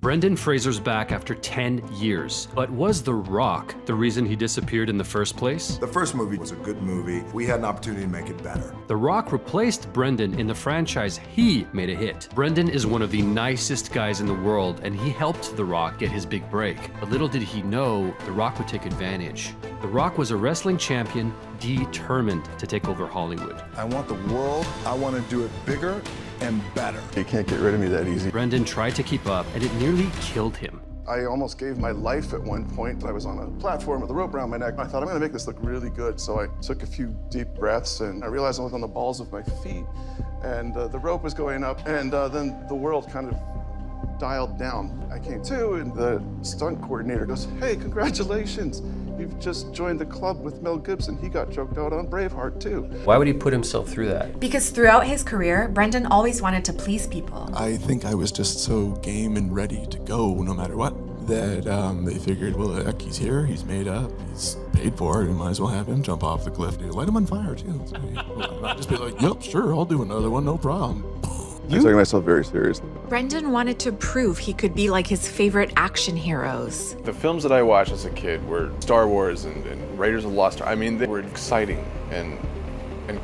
Brendan Fraser's back after 10 years. But was The Rock the reason he disappeared in the first place? The first movie was a good movie. We had an opportunity to make it better. The Rock replaced Brendan in the franchise he made a hit. Brendan is one of the nicest guys in the world, and he helped The Rock get his big break. But little did he know, The Rock would take advantage. The Rock was a wrestling champion, determined to take over Hollywood. I want the world. I want to do it bigger and better. You can't get rid of me that easy. Brendan tried to keep up, and it nearly killed him. I almost gave my life at one point. I was on a platform with a rope around my neck. I thought, I'm gonna make this look really good. So I took a few deep breaths, and I realized I was on the balls of my feet, and the rope was going up, and then the world kind of dialed down. I came to, and the stunt coordinator goes, "Hey, congratulations. You've just joined the club with Mel Gibson. He got choked out on Braveheart, too." Why would he put himself through that? Because throughout his career, Brendan always wanted to please people. I think I was just so game and ready to go no matter what that they figured, well, heck, he's here, he's made up, he's paid for it, we might as well have him jump off the cliff. Dude, light him on fire, too. So, I'd just be like, yep, sure, I'll do another one, no problem. I took myself very seriously. Brendan wanted to prove he could be like his favorite action heroes. The films that I watched as a kid were Star Wars and Raiders of the Lost Ark. I mean, they were exciting and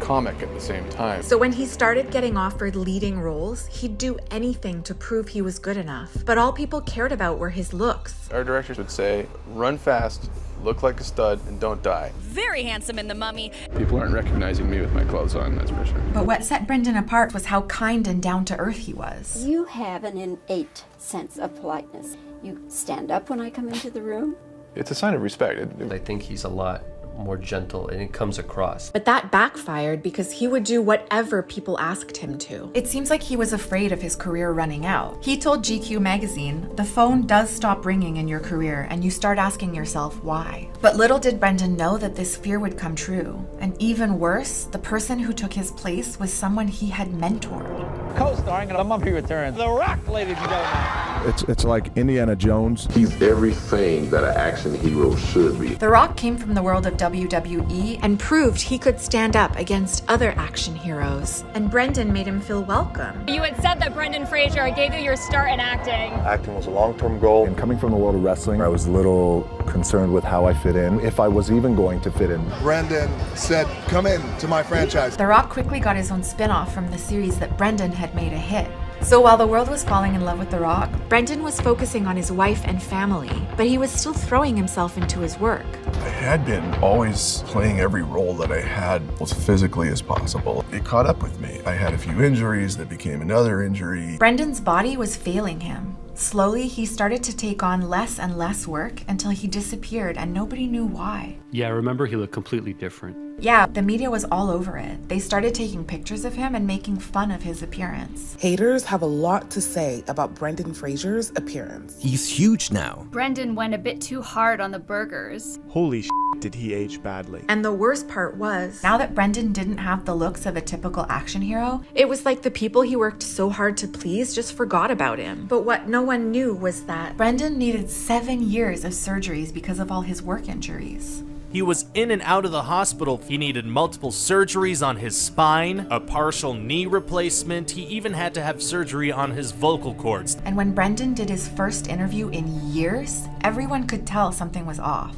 comic at the same time. So when he started getting offered leading roles, he'd do anything to prove he was good enough. But all people cared about were his looks. Our directors would say, run fast, look like a stud, and don't die. Very handsome in The Mummy. People aren't recognizing me with my clothes on, that's for sure. But what set Brendan apart was how kind and down to earth he was. You have an innate sense of politeness. You stand up when I come into the room. It's a sign of respect. I think he's a lot more gentle, and it comes across. But that backfired because he would do whatever people asked him to. It seems like he was afraid of his career running out. He told GQ magazine, "The phone does stop ringing in your career, and you start asking yourself why." But little did Brendan know that this fear would come true. And even worse, the person who took his place was someone he had mentored. Co-starring in The Mummy Returns, The Rock, ladies and gentlemen. It's like Indiana Jones. He's everything that an action hero should be. The Rock came from the world of WWE and proved he could stand up against other action heroes. And Brendan made him feel welcome. You had said that Brendan Fraser gave you your start in acting. Acting was a long-term goal. And coming from the world of wrestling, I was a little concerned with how I fit in, if I was even going to fit in. Brendan said, come in to my franchise. The Rock quickly got his own spin-off from the series that Brendan had made a hit. So while the world was falling in love with The Rock, Brendan was focusing on his wife and family, but he was still throwing himself into his work. I had been always playing every role that I had as physically as possible. It caught up with me. I had a few injuries that became another injury. Brendan's body was failing him. Slowly, he started to take on less and less work until he disappeared and nobody knew why. Yeah, I remember he looked completely different. Yeah, the media was all over it. They started taking pictures of him and making fun of his appearance. Haters have a lot to say about Brendan Fraser's appearance. He's huge now. Brendan went a bit too hard on the burgers. Holy did he age badly. And the worst part was, now that Brendan didn't have the looks of a typical action hero, it was like the people he worked so hard to please just forgot about him. But what no one knew was that Brendan needed 7 years of surgeries because of all his work injuries. He was in and out of the hospital. He needed multiple surgeries on his spine, a partial knee replacement. He even had to have surgery on his vocal cords. And when Brendan did his first interview in years, everyone could tell something was off.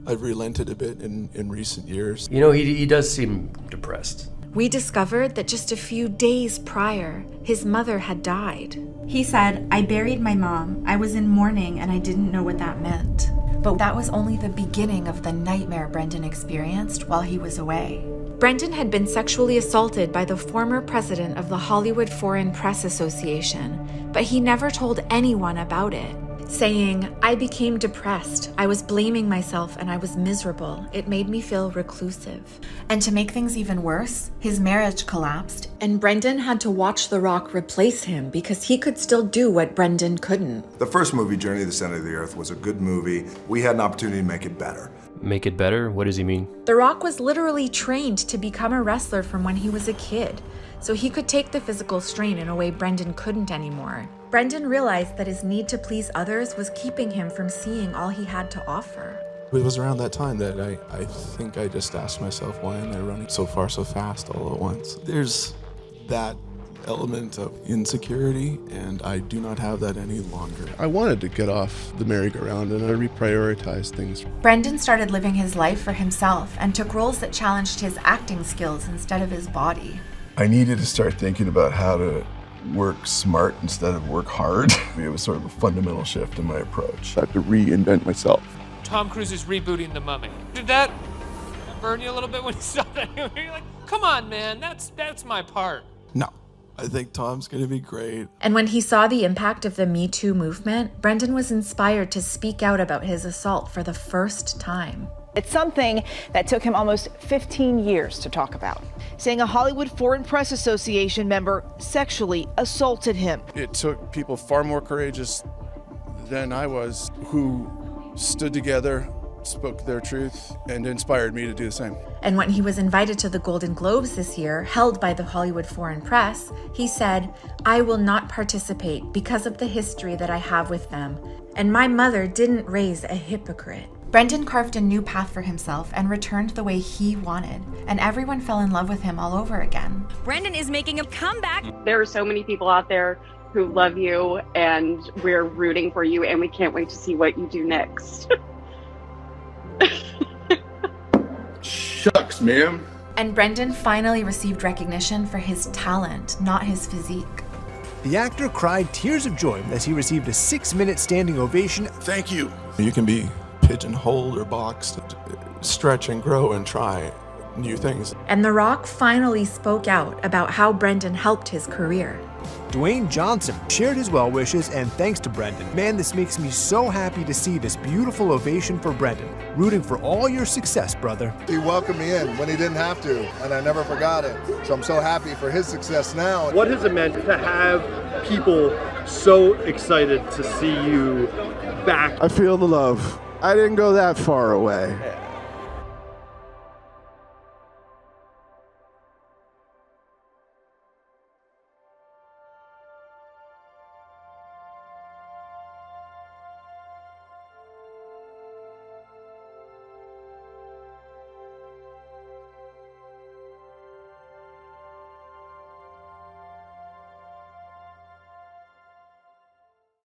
I've relented a bit in recent years. You know, he does seem depressed. We discovered that just a few days prior, his mother had died. He said, "I buried my mom. I was in mourning and I didn't know what that meant." But that was only the beginning of the nightmare Brendan experienced while he was away. Brendan had been sexually assaulted by the former president of the Hollywood Foreign Press Association, but he never told anyone about it, saying, "I became depressed. I was blaming myself and I was miserable. It made me feel reclusive." And to make things even worse, his marriage collapsed, and Brendan had to watch The Rock replace him because he could still do what Brendan couldn't. The first movie, Journey to the Center of the Earth, was a good movie. We had an opportunity to make it better. Make it better? What does he mean? The Rock was literally trained to become a wrestler from when he was a kid, so he could take the physical strain in a way Brendan couldn't anymore. Brendan realized that his need to please others was keeping him from seeing all he had to offer. It was around that time that I think I just asked myself, why am I running so far so fast all at once? There's that element of insecurity, and I do not have that any longer. I wanted to get off the merry-go-round, and I reprioritized things. Brendan started living his life for himself and took roles that challenged his acting skills instead of his body. I needed to start thinking about how to work smart instead of work hard. It was sort of a fundamental shift in my approach. I had to reinvent myself. Tom Cruise is rebooting The Mummy. Did that burn you a little bit when you saw that? You're like, come on, man, that's my part. No, I think Tom's gonna be great. And when he saw the impact of the Me Too movement, Brendan was inspired to speak out about his assault for the first time. It's something that took him almost 15 years to talk about, saying a Hollywood Foreign Press Association member sexually assaulted him. It took people far more courageous than I was who stood together, spoke their truth, and inspired me to do the same. And when he was invited to the Golden Globes this year, held by the Hollywood Foreign Press, he said, "I will not participate because of the history that I have with them. And my mother didn't raise a hypocrite." Brendan carved a new path for himself and returned the way he wanted, and everyone fell in love with him all over again. Brendan is making a comeback. There are so many people out there who love you, and we're rooting for you, and we can't wait to see what you do next. Shucks, ma'am. And Brendan finally received recognition for his talent, not his physique. The actor cried tears of joy as he received a 6-minute standing ovation. Thank you. You can be pigeonholed or boxed, stretch and grow and try new things. And The Rock finally spoke out about how Brendan helped his career. Dwayne Johnson shared his well wishes and thanks to Brendan. Man, this makes me so happy to see this beautiful ovation for Brendan. Rooting for all your success, brother. He welcomed me in when he didn't have to, and I never forgot it. So I'm so happy for his success now. What has it meant to have people so excited to see you back? I feel the love. I didn't go that far away.